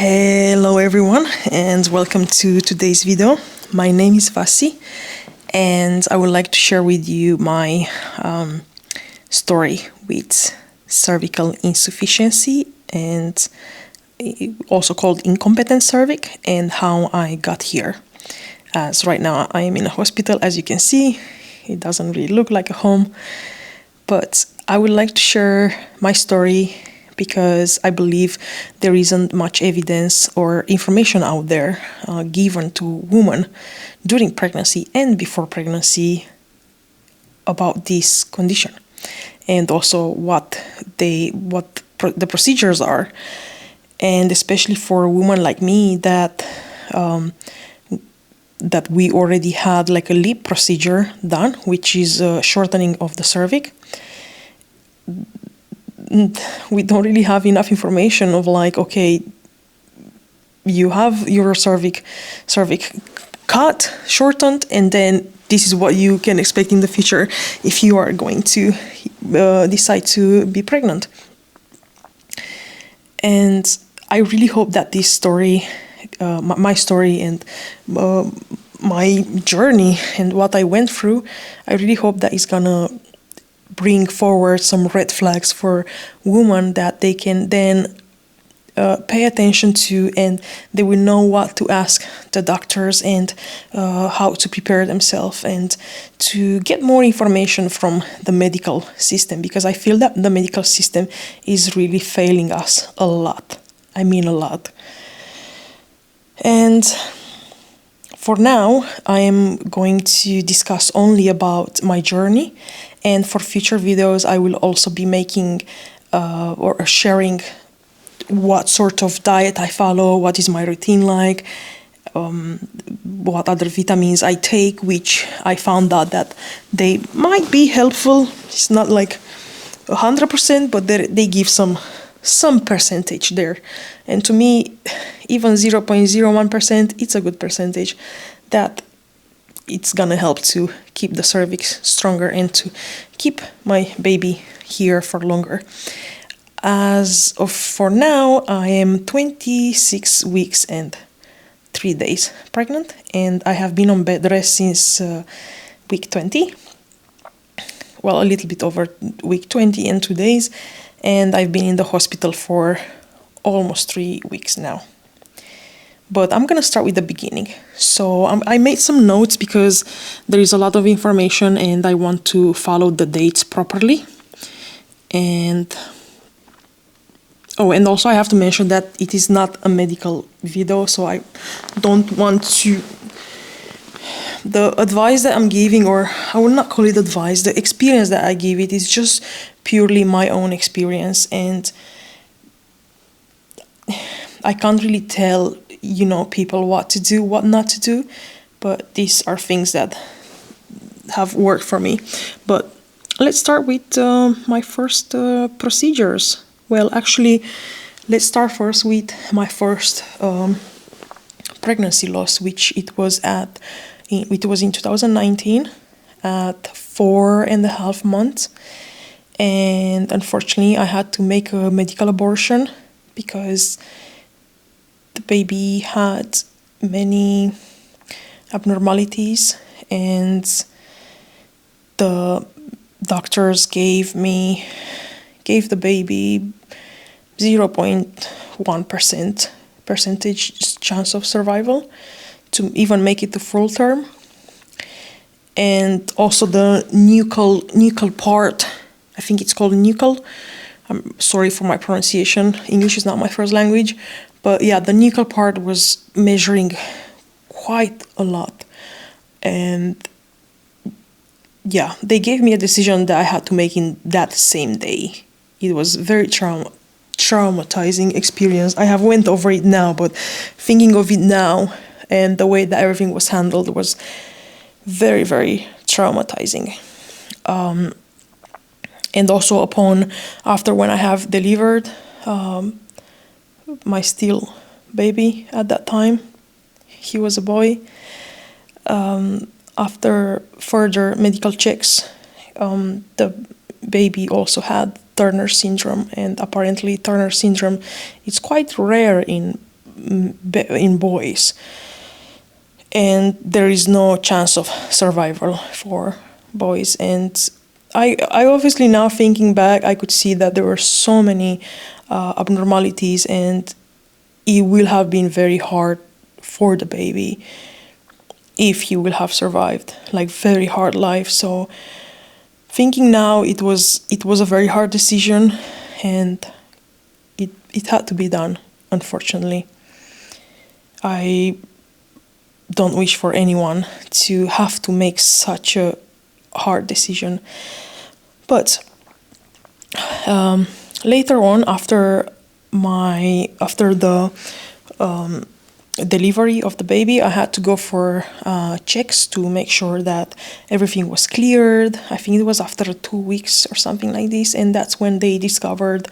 Hello everyone and welcome to today's video. My name is Vasi and I would like to share with you my story with cervical insufficiency and also called incompetent cervix and how I got here. As right now I am in a hospital, as you can see. It doesn't really look like a home, but I would like to share my story because I believe there isn't much evidence or information out there given to women during pregnancy and before pregnancy about this condition, and also what the procedures are, and especially for a woman like me that we already had like a LEEP procedure done, which is a shortening of the cervix. We don't really have enough information of like, okay, you have your cervix cut, shortened, and then this is what you can expect in the future if you are going to decide to be pregnant. And I really hope that this story, my story and my journey and what I went through, I really hope that it's gonna bring forward some red flags for women that they can then pay attention to, and they will know what to ask the doctors and how to prepare themselves and to get more information from the medical system, because I feel that the medical system is really failing us a lot. I mean a lot. And for now, I am going to discuss only about my journey, and for future videos I will also be making or sharing what sort of diet I follow, what is my routine like, what other vitamins I take, which I found out that they might be helpful. It's not like 100%, but they give some percentage there. And to me, even 0.01%, it's a good percentage that it's gonna help to keep the cervix stronger and to keep my baby here for longer. As of for now, I am 26 weeks and 3 days pregnant, and I have been on bed rest since week 20. Well, a little bit over week 20 and 2 days, and I've been in the hospital for almost 3 weeks now. But I'm gonna start with the beginning. So I made some notes because there is a lot of information and I want to follow the dates properly. And also I have to mention that it is not a medical video, so I don't want to... The advice that I'm giving, or I will not call it advice, the experience that I give it is just purely my own experience, and I can't really tell, people what to do, what not to do, but these are things that have worked for me. But let's start with my first procedures. Well, actually, let's start first with my first pregnancy loss, which it was in 2019 at 4.5 months. And unfortunately, I had to make a medical abortion because the baby had many abnormalities, and the doctors gave the baby 0.1% percentage chance of survival to even make it to full term. And also the nuchal part, I think it's called nuchal. I'm sorry for my pronunciation. English is not my first language. But yeah, the nuchal part was measuring quite a lot. And yeah, they gave me a decision that I had to make in that same day. It was very traumatizing experience. I have went over it now, but thinking of it now and the way that everything was handled was very, very traumatizing. And also after when I have delivered my still baby at that time, he was a boy. After further medical checks, the baby also had Turner syndrome, and apparently Turner syndrome is quite rare in in boys, and there is no chance of survival for boys. And I obviously, now thinking back, I could see that there were so many abnormalities, and it will have been very hard for the baby if he will have survived, like very hard life. So thinking now, it was a very hard decision, and it had to be done, unfortunately. I don't wish for anyone to have to make such a hard decision. But later on, after the delivery of the baby, I had to go for checks to make sure that everything was cleared. I think it was after 2 weeks or something like this, and that's when they discovered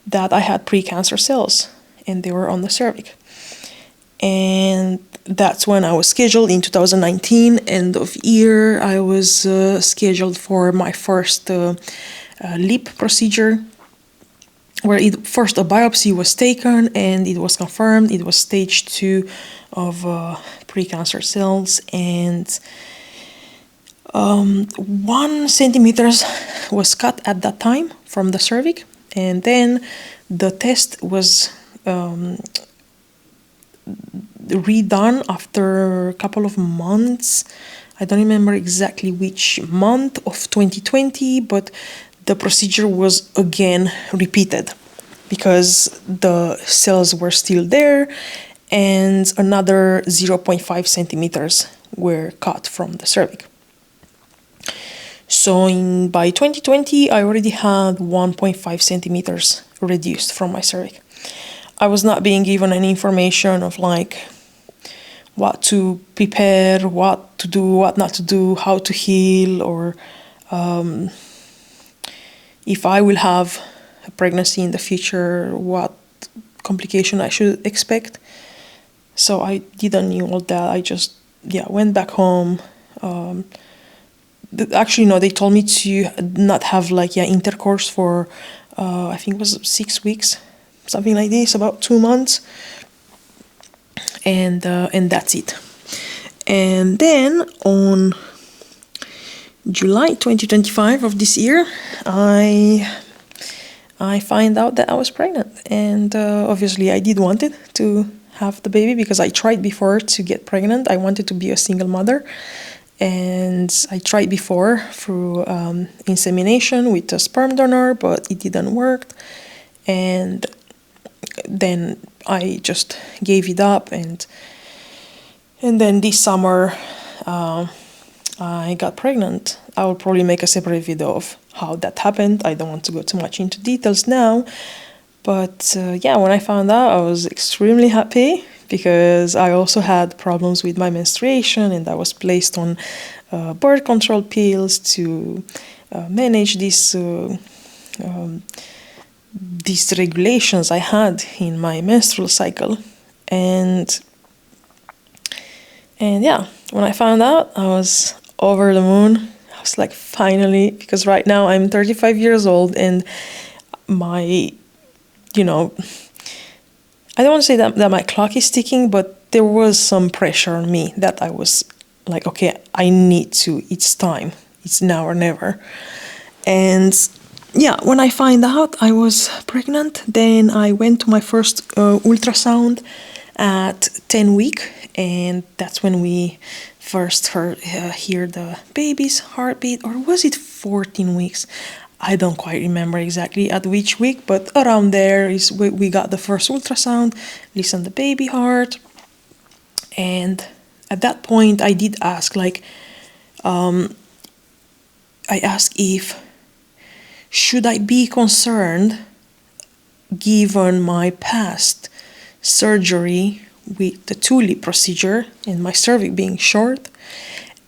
that I had precancer cells, and they were on the cervix. And that's when I was scheduled in 2019, end of year. I was scheduled for my first LEEP procedure, where first a biopsy was taken, and it was confirmed it was stage 2 of precancer cells, and 1 centimeter was cut at that time from the cervix, and then the test was redone after a couple of months. I don't remember exactly which month of 2020, but the procedure was again repeated because the cells were still there, and another 0.5 centimeters were cut from the cervix. So by 2020, I already had 1.5 centimeters reduced from my cervix. I was not being given any information of like what to prepare, what to do, what not to do, how to heal, or if I will have a pregnancy in the future, what complication I should expect. So I didn't know all that. I just went back home. Actually, no, they told me to not have intercourse for I think it was 6 weeks, something like this, about 2 months, and that's it. And then on July 2025 of this year, I find out that I was pregnant, and obviously I did want it to have the baby because I tried before to get pregnant. I wanted to be a single mother, and I tried before through insemination with a sperm donor, but it didn't work, and then I just gave it up, and then this summer I got pregnant. I will probably make a separate video of how that happened. I don't want to go too much into details now, but when I found out, I was extremely happy because I also had problems with my menstruation, and I was placed on birth control pills to manage these regulations I had in my menstrual cycle. And when I found out, I was over the moon. I was like, finally, because right now I'm 35 years old, and my, I don't want to say that my clock is ticking, but there was some pressure on me that I was like, okay, I need to, it's time, it's now or never. And when I find out I was pregnant, then I went to my first ultrasound at 10 weeks, and that's when we first hear the baby's heartbeat, or was it 14 weeks? I don't quite remember exactly at which week, but around there is we got the first ultrasound, listen the baby heart, and at that point I did ask, I asked if should I be concerned given my past surgery with the LEEP procedure and my cervix being short,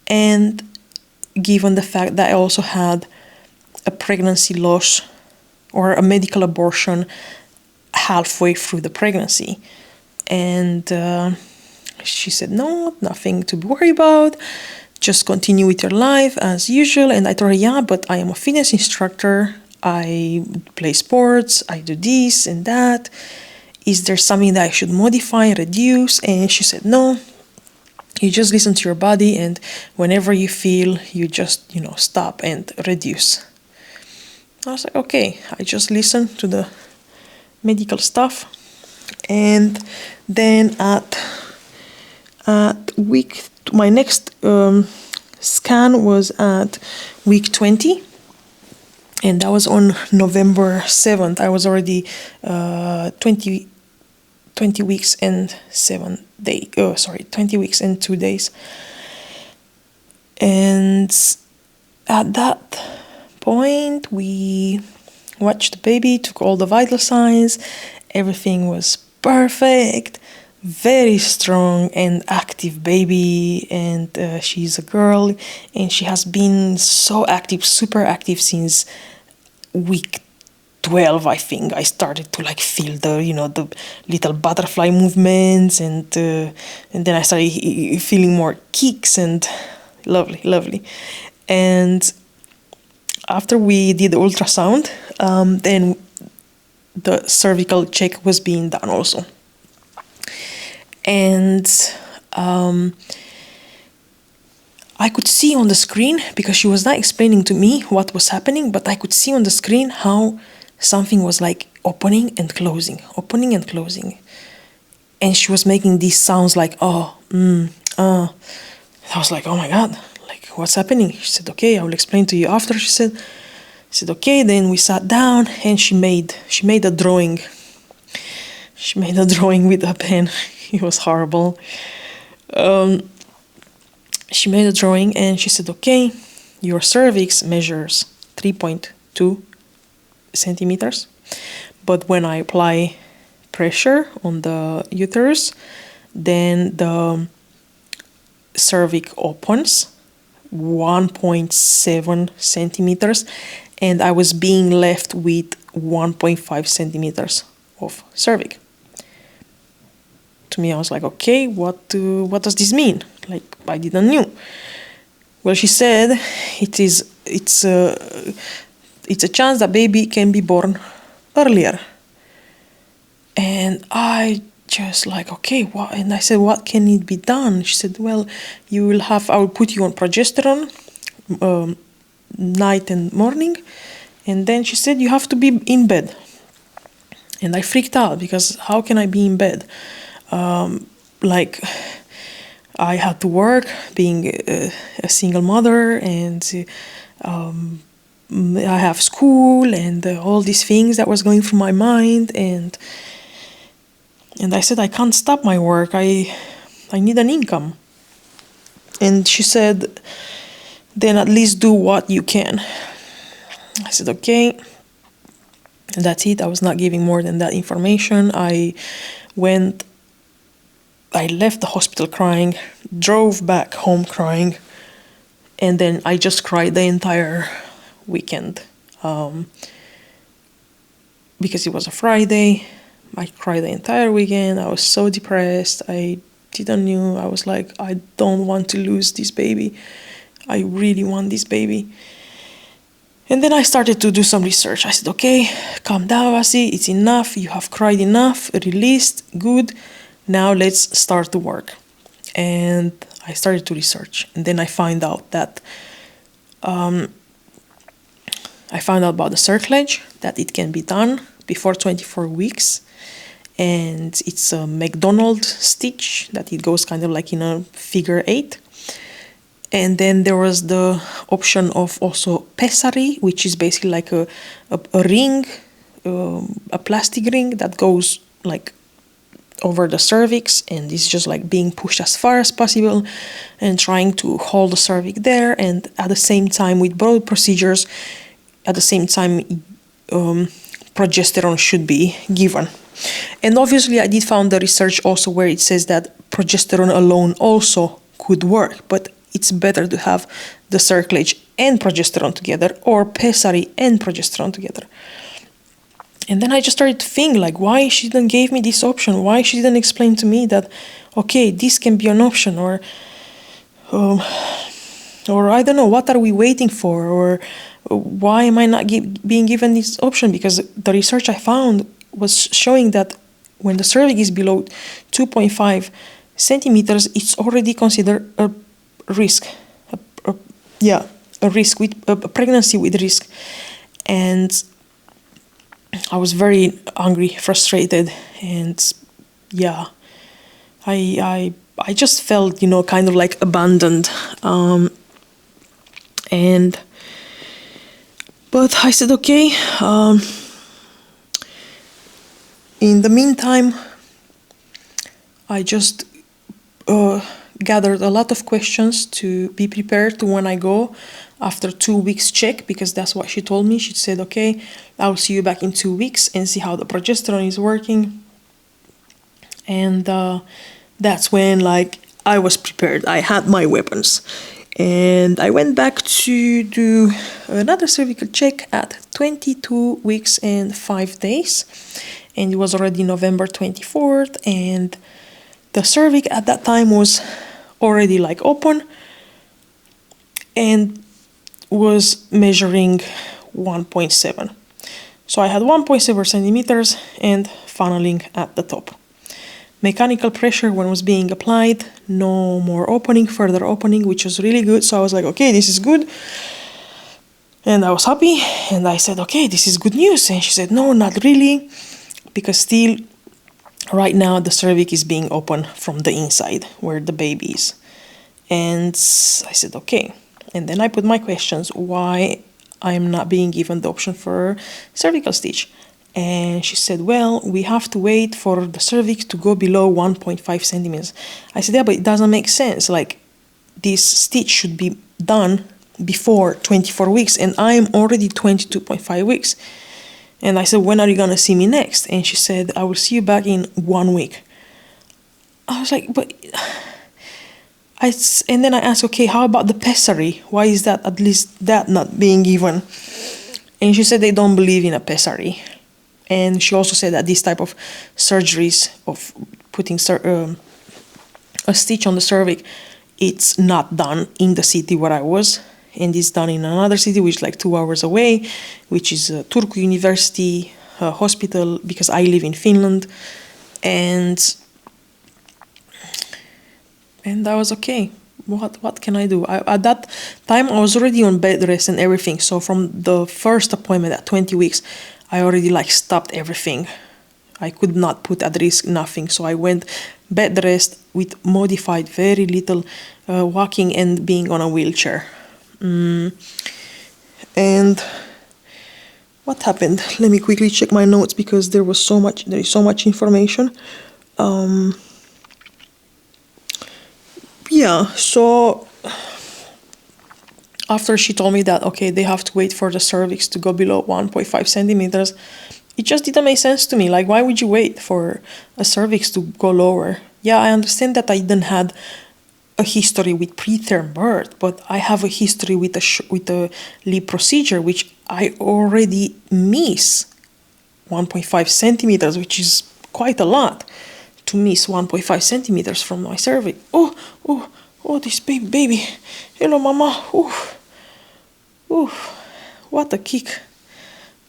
and given the fact that I also had a pregnancy loss or a medical abortion halfway through the pregnancy. And she said, no, nothing to worry about, just continue with your life as usual. And I told her, but I am a fitness instructor, I play sports, I do this and that. is there something that I should modify, reduce? And she said, no, you just listen to your body, and whenever you feel, you just, stop and reduce. I was like, okay. I just listened to the medical stuff. And then at my next scan was at week 20. And that was on November 7th. I was already 20 weeks and 20 weeks and 2 days. And at that point, we watched the baby, took all the vital signs. Everything was perfect, very strong and active baby. And she's a girl, and she has been so active, super active since week 12, I think. I started to feel the little butterfly movements, and then I started feeling more kicks, and lovely. And after we did the ultrasound, then the cervical check was being done also. And I could see on the screen, because she was not explaining to me what was happening, but I could see on the screen how something was opening and closing. And she was making these sounds like, I was like, oh my God, what's happening? She said, okay, I will explain to you after. She said, okay. Then we sat down, and she made a drawing. She made a drawing with a pen. It was horrible. She made a drawing, and she said, okay, your cervix measures 3.2 centimeters. But when I apply pressure on the uterus, then the cervix opens 1.7 centimeters, and I was being left with 1.5 centimeters of cervix. To me, I was like, okay, what does this mean? I didn't knew. Well, she said it's a chance that baby can be born earlier. And I just okay, what? And I said, what can it be done? She said, well, I will put you on progesterone night and morning. And then she said, you have to be in bed. And I freaked out, because how can I be in bed? I had to work, being a single mother, and I have school, and all these things that was going through my mind, and I said, I can't stop my work. I need an income. And she said, then at least do what you can. I said, okay. And that's it. I was not giving more than that information. I left the hospital crying, drove back home crying, and then I just cried the entire weekend. Because it was a Friday, I cried the entire weekend. I was so depressed. I didn't know. I was like, I don't want to lose this baby. I really want this baby. And then I started to do some research. I said, okay, calm down, Vasi. It's enough. You have cried enough. Released. Good. Now let's start to work. And I started to research. And then I found out that about the circlage, that it can be done before 24 weeks. And it's a McDonald stitch, that it goes kind of in a figure 8. And then there was the option of also pessary, which is basically a ring, a plastic ring that goes over the cervix, and it's just being pushed as far as possible and trying to hold the cervix there. And at the same time, with both procedures, progesterone should be given. And obviously I did found the research also where it says that progesterone alone also could work, but it's better to have the circlage and progesterone together, or pessary and progesterone together. And then I just started to think, why she didn't give me this option? Why she didn't explain to me that, okay, this can be an option, or I don't know, what are we waiting for? Or why am I not being given this option? Because the research I found was showing that when the cervix is below 2.5 centimeters, it's already considered a risk. A risk with a pregnancy with risk. And I was very angry, frustrated, and yeah, I just felt, kind of like abandoned. But I said, okay. In the meantime, I just gathered a lot of questions to be prepared to when I go after 2 weeks check, because that's what she told me. She said, okay, I'll see you back in 2 weeks and see how the progesterone is working. And that's when, I was prepared. I had my weapons. And I went back to do another cervical check at 22 weeks and 5 days. And it was already November 24th. And the cervix at that time was already open and was measuring 1.7. So I had 1.7 centimeters and funneling at the top. Mechanical pressure when it was being applied, no more opening, further opening, which was really good. So I was like, okay, this is good. And I was happy. And I said, okay, this is good news. And she said, no, not really. Because still, right now, the cervix is being open from the inside, where the baby is. And I said, okay. And then I put my questions, why I'm not being given the option for cervical stitch. And she said, well, we have to wait for the cervix to go below 1.5 centimeters. I said, yeah, but it doesn't make sense. This stitch should be done before 24 weeks, and I am already 22.5 weeks. And I said, when are you going to see me next? And she said, I will see you back in 1 week. I was like, but... And then I asked, okay, how about the pessary? Why is that, at least that, not being given? And she said they don't believe in a pessary. And she also said that this type of surgeries of putting a stitch on the cervix, it's not done in the city where I was. And it's done in another city, which is 2 hours away, which is Turku University Hospital, because I live in Finland. And I was okay. What can I do? At that time, I was already on bed rest and everything. So from the first appointment at 20 weeks, I already stopped everything. I could not put at risk nothing. So I went bed rest with modified very little walking and being on a wheelchair. And what happened? Let me quickly check my notes, because there is so much information. So after she told me that, okay, they have to wait for the cervix to go below 1.5 centimeters, it just didn't make sense to me. Why would you wait for a cervix to go lower? Yeah, I understand that I didn't have a history with preterm birth, but I have a history with a LEEP procedure, which I already miss 1.5 centimeters, which is quite a lot to miss 1.5 centimeters from my cervix. Oh, this baby. Hello, mama. What a kick.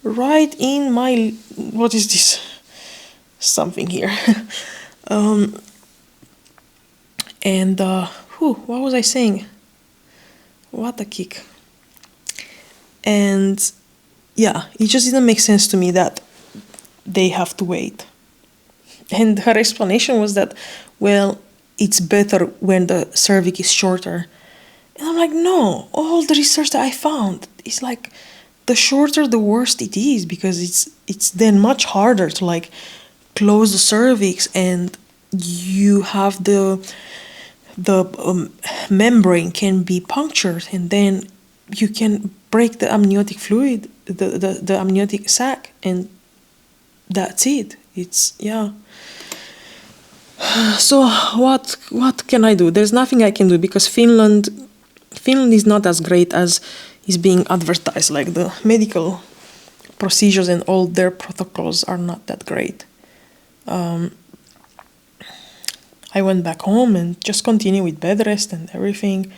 Right in my... What is this? Something here. What was I saying? What a kick. And yeah, it just didn't make sense to me that they have to wait. And her explanation was that, well, it's better when the cervix is shorter. And I'm like, no, all the research that I found is the shorter the worse it is, because it's then much harder to close the cervix, and you have the membrane can be punctured, and then you can break the amniotic fluid, the amniotic sac, and that's it. So what can I do? There's nothing I can do, because Finland is not as great as is being advertised. The medical procedures and all their protocols are not that great. I went back home and just continued with bed rest and everything.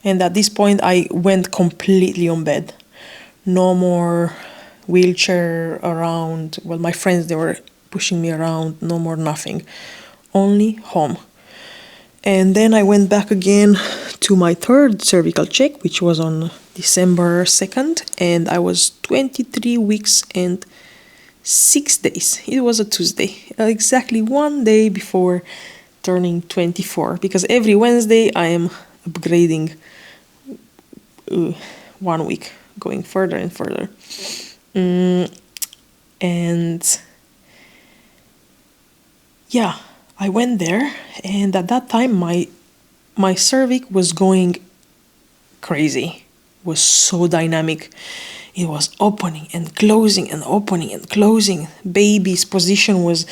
And at this point, I went completely on bed. No more wheelchair around. Well, my friends, they were pushing me around, no more nothing, only home. And then I went back again to my third cervical check, which was on December 2nd, and I was 23 weeks and 6 days. It was a Tuesday, exactly 1 day before turning 24, because every Wednesday I am upgrading 1 week, going further and further. And yeah, I went there, and at that time my cervix was going crazy. It was so dynamic. It was opening and closing and opening and closing. Baby's position was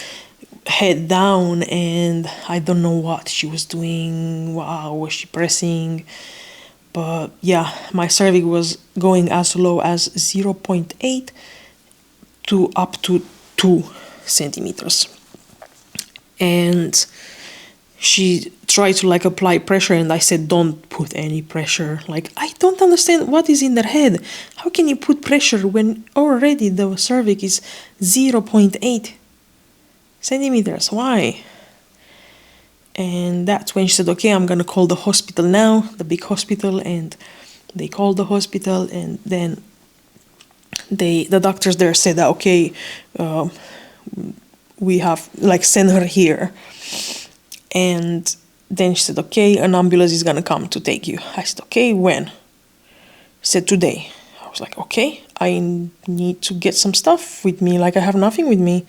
head down, and I don't know what she was doing. Wow, was she pressing? But yeah, my cervix was going as low as 0.8 to up to 2 centimeters. And she tried to like apply pressure, and I said, don't put any pressure. Like, I don't understand what is in their head. How can you put pressure when already the cervix is 0.8 centimeters? Why? And that's when she said, okay, I'm gonna call the hospital now, the big hospital. And they called the hospital, and then the doctors there said that, okay, we have like send her here. And then she said, okay, an ambulance is gonna come to take you. I said, okay, when? She said, today. I was like, okay, I need to get some stuff with me. Like, I have nothing with me.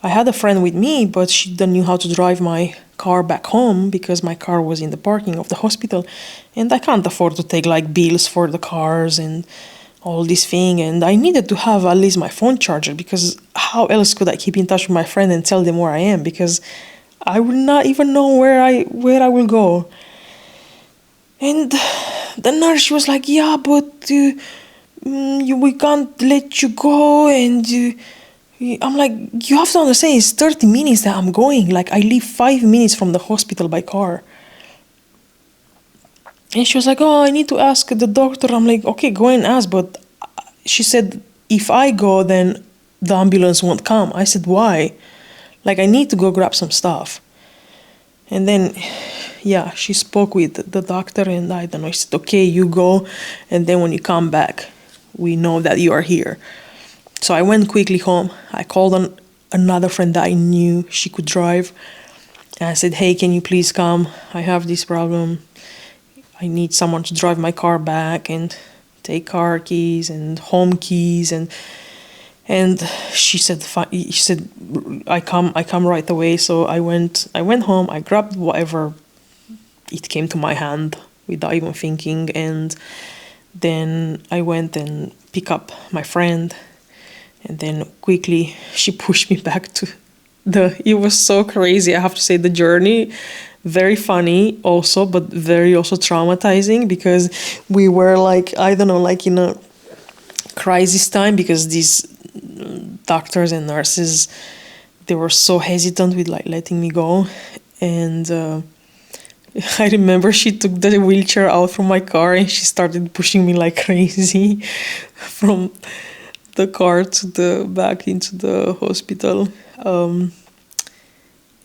I had a friend with me, but she didn't know how to drive my car back home because my car was in the parking of the hospital, and I can't afford to take like bills for the cars and all this thing. And I needed to have at least my phone charger, because how else could I keep in touch with my friend and tell them where I am, because I will not even know where I will go. And the nurse, she was like, yeah, but we can't let you go. And I'm like, you have to understand, it's 30 minutes that I'm going. Like, I live 5 minutes from the hospital by car. And she was like, oh, I need to ask the doctor. I'm like, okay, go and ask. But she said, if I go, then the ambulance won't come. I said, why? Like, I need to go grab some stuff. And then, yeah, she spoke with the doctor, and I don't know, she said, okay, you go, and then when you come back, we know that you are here. So I went quickly home. I called another friend that I knew she could drive. And I said, hey, can you please come? I have this problem. I need someone to drive my car back and take car keys and home keys. And she said, I come right away. So I went home. I grabbed whatever it came to my hand without even thinking. And then I went and picked up my friend. And then quickly she pushed me back to it was so crazy, I have to say, the journey. Very funny also, but very also traumatizing, because we were like, I don't know, like in a crisis time, because these doctors and nurses, they were so hesitant with like letting me go. And I remember she took the wheelchair out from my car, and she started pushing me like crazy from the car to the back into the hospital.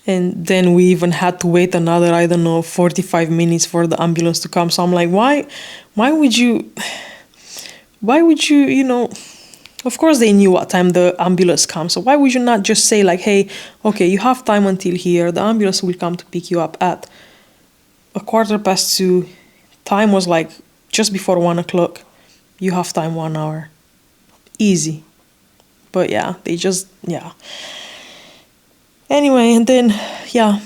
And then we even had to wait another, I don't know, 45 minutes for the ambulance to come. So I'm like, why would you, you know, of course they knew what time the ambulance comes. So why would you not just say like, hey, okay, you have time until here. The ambulance will come to pick you up at 2:15. Time was like just before 1 o'clock. You have time 1 hour. Easy. But yeah, they just, yeah. Anyway, and then, yeah,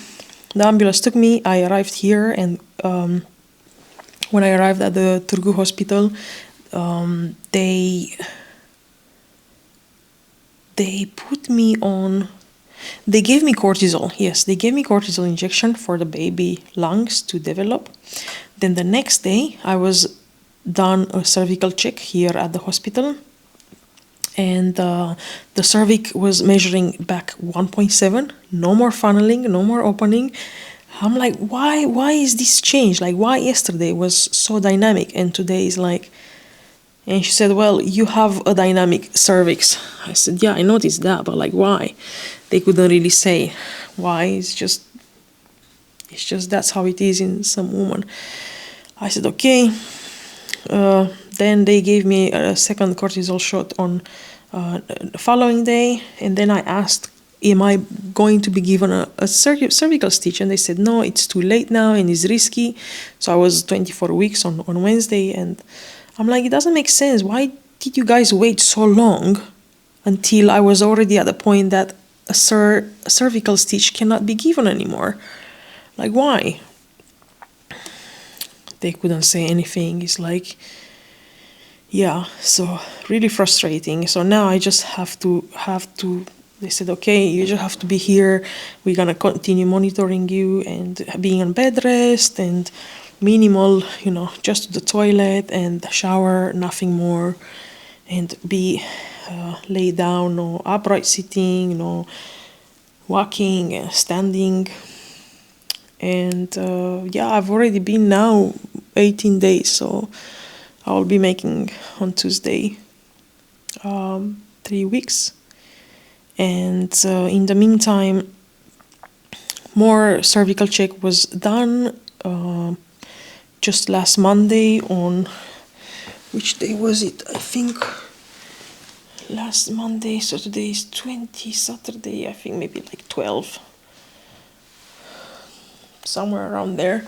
the ambulance took me. I arrived here, and when I arrived at the Turku hospital, they put me on, they gave me cortisol. Yes, they gave me cortisol injection for the baby lungs to develop. Then the next day, I was done a cervical check here at the hospital. And the cervix was measuring back 1.7, no more funneling, no more opening. I'm like, why is this change? Like, why yesterday was so dynamic and today is like, And she said, well, you have a dynamic cervix. I said, yeah, I noticed that, but like, why? They couldn't really say why. It's just that's how it is in some women. I said, okay. Then they gave me a second cortisol shot on the following day, and then I asked, am I going to be given a cervical stitch? And they said, no, it's too late now and it's risky. So I was 24 weeks on Wednesday, and I'm like, it doesn't make sense. Why did you guys wait so long until I was already at the point that a cervical stitch cannot be given anymore? Like, why? They couldn't say anything. It's like, yeah, so really frustrating. So now I just have to, they said, okay, you just have to be here. We're going to continue monitoring you and being on bed rest and minimal, just to the toilet and shower, nothing more. And be lay down, no upright sitting, no walking and standing. And yeah, I've already been now 18 days, so I'll be making on Tuesday 3 weeks. And in the meantime, more cervical check was done just last Monday on, which day was it? I think last Monday, so today is 20, Saturday, I think maybe like 12. Somewhere around there.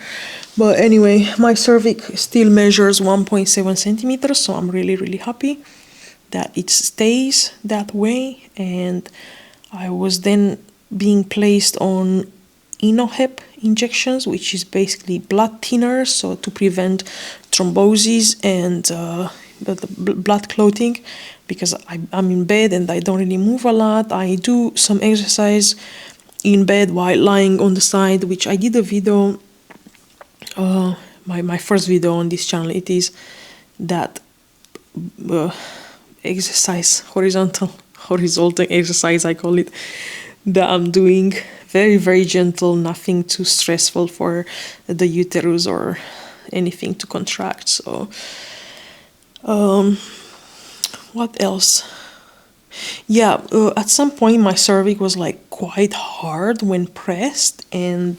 But anyway, my cervix still measures 1.7 centimeters, so I'm really, really happy that it stays that way. And I was then being placed on InnoHep injections, which is basically blood thinners, so to prevent thrombosis and blood clotting, because I'm in bed and I don't really move a lot. I do some exercise in bed while lying on the side, which I did a video, my first video on this channel. It is that exercise, horizontal exercise, I call it, that I'm doing. Very, very gentle, nothing too stressful for the uterus or anything to contract. So, what else? Yeah, at some point my cervix was like quite hard when pressed, and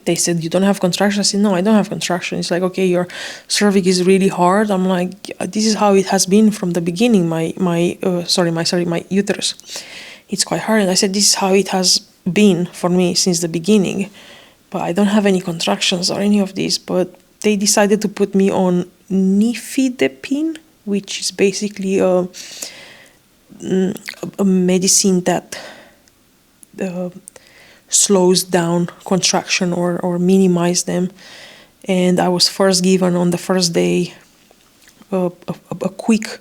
they said, you don't have contraction? I said, no, I don't have contraction. It's like, okay, your cervix is really hard. I'm like, this is how it has been from the beginning, my uterus. It's quite hard. And I said, this is how it has been for me since the beginning, but I don't have any contractions or any of this. But they decided to put me on nifedipine, which is basically a medicine that slows down contraction or minimize them. And I was first given on the first day a quick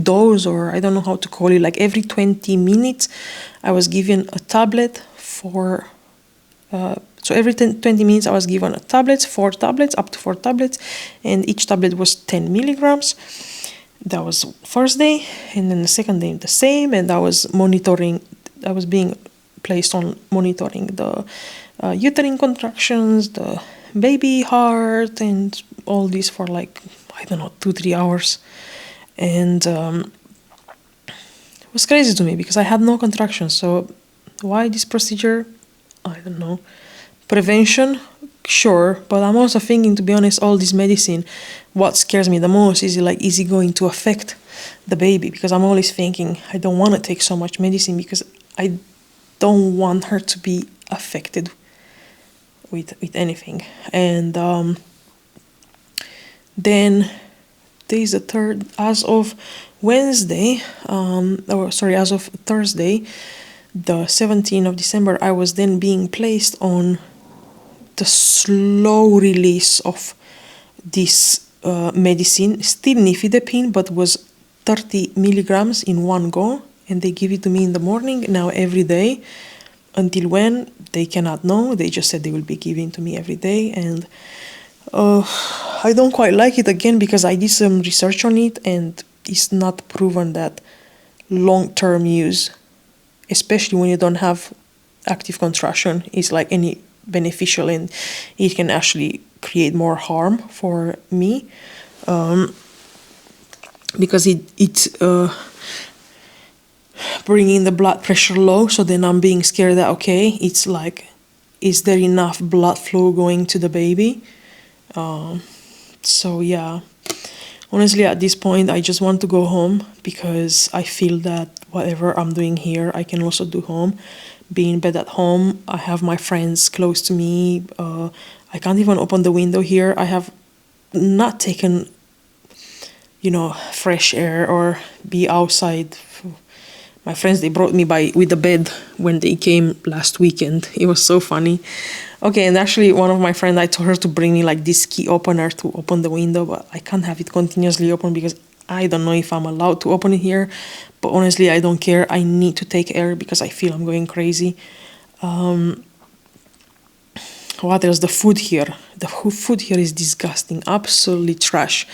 dose, or I don't know how to call it, like every 20 minutes I was given a tablet for so every 20 minutes I was given a tablet, 4 tablets, up to 4 tablets, and each tablet was 10 milligrams. That was first day, and then the second day the same, and I was being placed on monitoring the uterine contractions, the baby heart, and all this for like, I don't know, 2-3 hours. And it was crazy to me because I had no contractions. So why this procedure? I don't know. Prevention, sure, but I'm also thinking, to be honest, all this medicine, what scares me the most is it going to affect the baby? Because I'm always thinking, I don't want to take so much medicine because I don't want her to be affected with anything. And then is the third, as of Wednesday, as of Thursday, the 17th of December, I was then being placed on the slow release of this medicine, still nifedipine, but was 30 milligrams in one go, and they give it to me in the morning, now every day. Until when, they cannot know. They just said they will be giving to me every day, and I don't quite like it, again, because I did some research on it, and it's not proven that long-term use, especially when you don't have active contraction, is like any beneficial, and it can actually create more harm for me, because it's bringing the blood pressure low. So then I'm being scared that, okay, it's like, is there enough blood flow going to the baby? So yeah, honestly, at this point, I just want to go home, because I feel that whatever I'm doing here, I can also do home. Be in bed at home. I have my friends close to me. I can't even open the window here. I have not taken, fresh air or be outside. My friends, they brought me by with the bed when they came last weekend. It was so funny. Okay, and actually one of my friends, I told her to bring me like this key opener to open the window, but I can't have it continuously open because I don't know if I'm allowed to open it here. But honestly, I don't care. I need to take air because I feel I'm going crazy. What else? The food here. The food here is disgusting. Absolutely trash.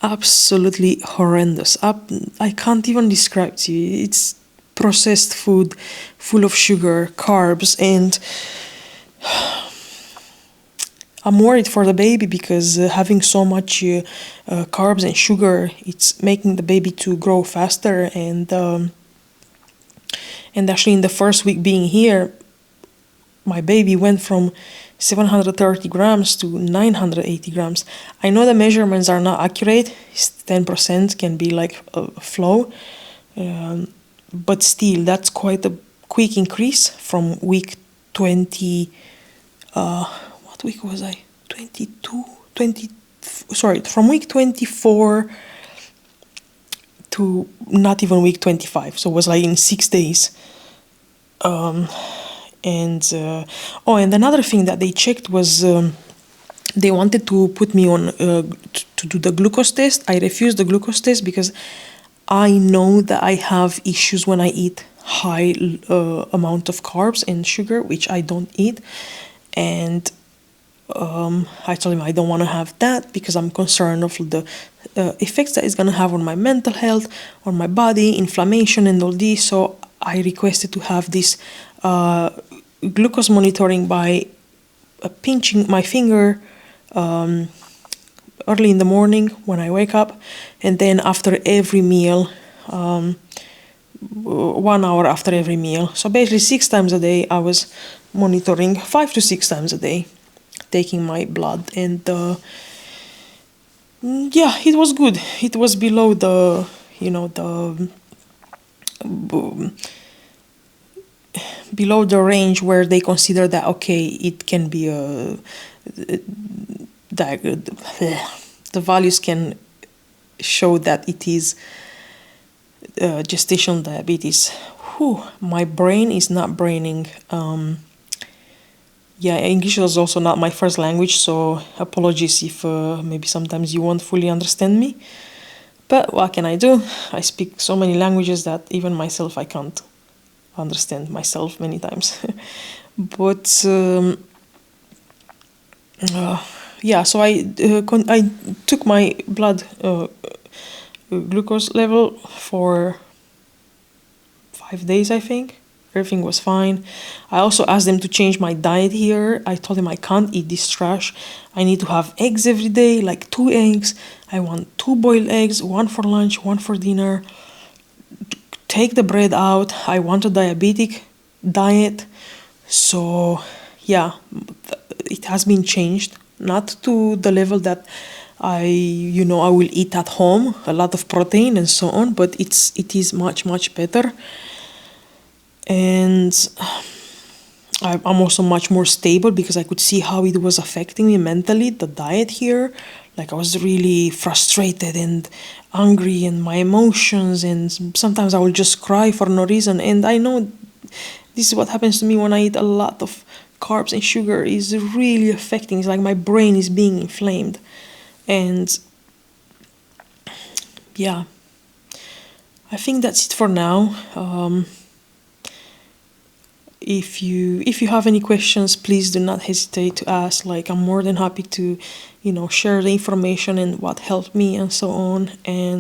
Absolutely horrendous. I can't even describe to you. It's processed food full of sugar, carbs, and I'm worried for the baby because having so much carbs and sugar, it's making the baby to grow faster. And actually, in the first week being here, my baby went from 730 grams to 980 grams. I know the measurements are not accurate. 10% can be like a flow, but still, that's quite a quick increase from week 20. What week was I? 22, 20. Sorry, from week 24 to not even week 25. So it was like in 6 days. And another thing that they checked was they wanted to put me on to do the glucose test. I refused the glucose test because I know that I have issues when I eat high amount of carbs and sugar, which I don't eat. And I told him I don't want to have that because I'm concerned of the effects that it's going to have on my mental health, on my body, inflammation, and all this. So I requested to have this glucose monitoring by pinching my finger early in the morning when I wake up, and then after every meal, 1 hour after every meal. So basically 6 times a day I was monitoring, 5 to 6 times a day, taking my blood. And yeah, it was good. It was below the below the range where they consider that, okay, it can be the values can show that it is gestational diabetes. My brain is not braining. English is also not my first language, so apologies if maybe sometimes you won't fully understand me. But what can I do? I speak so many languages that even myself I can't understand myself many times. But so I took my blood glucose level for 5 days, I think. Everything was fine. I also asked them to change my diet here. I told them I can't eat this trash. I need to have eggs every day, like 2 eggs. I want 2 boiled eggs, 1 for lunch, 1 for dinner. Take the bread out. I want a diabetic diet. So yeah, it has been changed, not to the level that I will eat at home, a lot of protein and so on, but it is much, much better. And I'm also much more stable because I could see how it was affecting me mentally, the diet here. Like I was really frustrated and angry, and my emotions, and sometimes I will just cry for no reason. And I know this is what happens to me when I eat a lot of carbs and sugar. Is really affecting. It's like my brain is being inflamed. And yeah, I think that's it for now. If you have any questions, please do not hesitate to ask. Like, I'm more than happy to share the information and what helped me and so on. And